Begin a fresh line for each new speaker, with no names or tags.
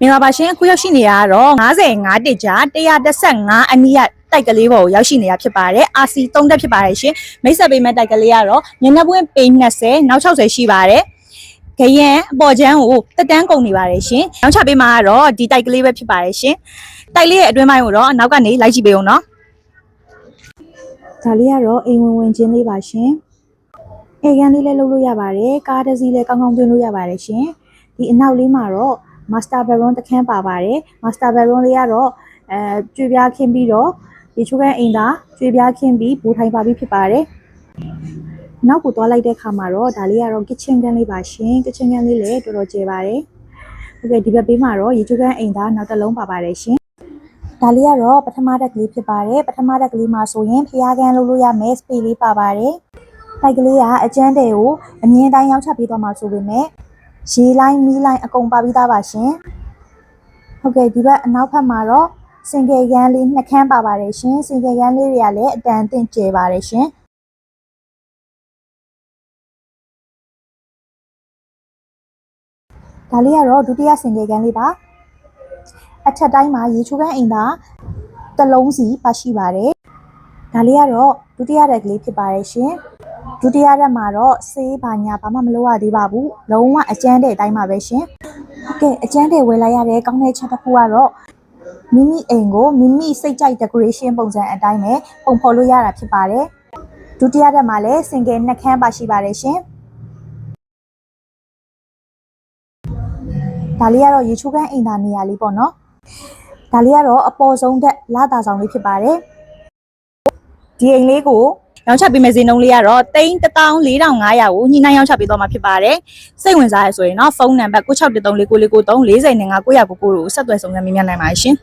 မင်္ဂလာပါရှင်အခုရောက်ရှိနေရတော့55တက်ကြာ115အနီးရတိုက်ကလေးပေါ်ကိုရောက်ရှိနေတာဖြစ်ပါတယ် RC 3တက်ဖြစ်ပါတယ်ရှင်မိတ်ဆက်ပေးမဲ့တိုက်ကလေးကတော့ညနေပွင့်ပေ20နောက်60ရှိပါတယ်ခရင်အပေါ်ချမ်းကိုတက်တန်းကုန်နေပါတယ်ရှင်နောက်ချပေးမှာကတော့ဒီတိုက်ကလေးပဲဖြစ်ပါတယ်ရှင်တိုက်လေးရဲ့အတွင်းပိုင်းကိုတော့နောက်ကနေလိုက်ကြည့်ပေးအောင်နော်ဒါလေးကတော့အိမ်ဝင်ချင်းလေးပါရှင်အိမ်ကန်းလေးလည်းလုပ်လို့ရပါတယ်ကားတစ်စီးလည်းကောင်းကောင်းသွင်းလို့ရပါတယ်ရှင်ဒီအနောက်လေးမှာတော့Master Baron တခန်းပါပါတယ် Master Baron လေးကတော့ကျွေးပြားခင်းပြီးတော့ဒီချိုးကန်းအိမ်သာကျွေးပြားခင်းပြီးဘူထိုင်ပါပြီးဖြစ်ပါတယ်နောက်ကိုသွားလိုက်တဲ့အခါမှာတော့ဒါလေးကတော့ kitchen ကန်းလေးပါရှင် kitchen ကန်းလေးလည်းတော်တော်ကျယ်ပါတယ်ဟုတ်ကဲ့ဒီဘက်ဘေးမှာတော့ရေချိုးကန်းအိမ်သာနောက်တစ်လုံးပါပါတယ်ရှင်ဒါလေးကတော့ပထမတက်ကလေးဖြစ်ပါတယ်ပထမတက်ကလေးမှာဆိုရင်ဖျားကန်းလုပ်လို့ရမယ် space လေးပါပါတယ်တိုက်ကလေးကအကျန်းတဲ့ကိုအမြင်တိုင်းရောက်ချပေးသွားမှာဆိုပေမဲ့ရေလိုင်းမီးလိုင်းအကုန်ပါပြီးသားပါရှင်ဟုတ်ကဲ့ဒီဘက်အနောက်ဘက်မှာတော့စင်ကယ်ကန်းလေးနှစ်ခန်းပါပါတယ်ရှင်စင်ကယ်ကန်းလေးတွေကလည်းအတန်အသင့်ကျယ်ပါတယ်ရှင်ဒါလေးကတော့ဒုတိယစင်ကယ်ကန်းလေးပါအထက်တိုင်းမှာရေချိုးကန်းအိမ်သာတစ်လုံးစီပါရှိပါတယ်ဒါလေးကတော့ဒုတိယရက်ကလေးဖြစ်ပါတယ်ရှင်ဒုတိယရက်မှာတော့ဆေးပါညာဘာမှမလုပ်ရသေးပါဘူးလုံးဝအကျန်းတဲ့အတိုင်းပါပဲရှင်ဟုတ်ကဲ့အကျန်းတဲ့ဝယ်လိုက်ရတဲ့ကောင်းတဲ့ချက်တစ်ခုကတော့မိမိအိမ်ကိုမိမိစိတ်ကြိုက် decoration ပုံစံအတိုင်းပဲပုံဖော်လို့ရတာဖြစ်ပါတယ်ဒုတိယရက်မှာလည်း single နှစ်ခန်းပါရှိပါတယ်ရှင်ဒါလေးကတော့ရေချိုးကန်းအိမ်သာနေရာလေးပေါ့နော်ဒါလေးကတော့အပေါ်ဆုံးတက်လာတာဆောင်လေးဖြစ်ပါတယ်ဒီအိမ်လေးကိုရောင်းချပေးမယ့်ဈေးနှုန်းလေးကတော့1,4,500ကိုညှိနှိုင်းရောင်းချပေးသွားမှာဖြစ်ပါတယ်စိတ်ဝင်စားရဆိုရင်တော့ဖုန်းနံပါတ်961344934095 999ကိုဆက်သွယ်စုံစမ်းမေးမြန်းနိုင်ပါရှင်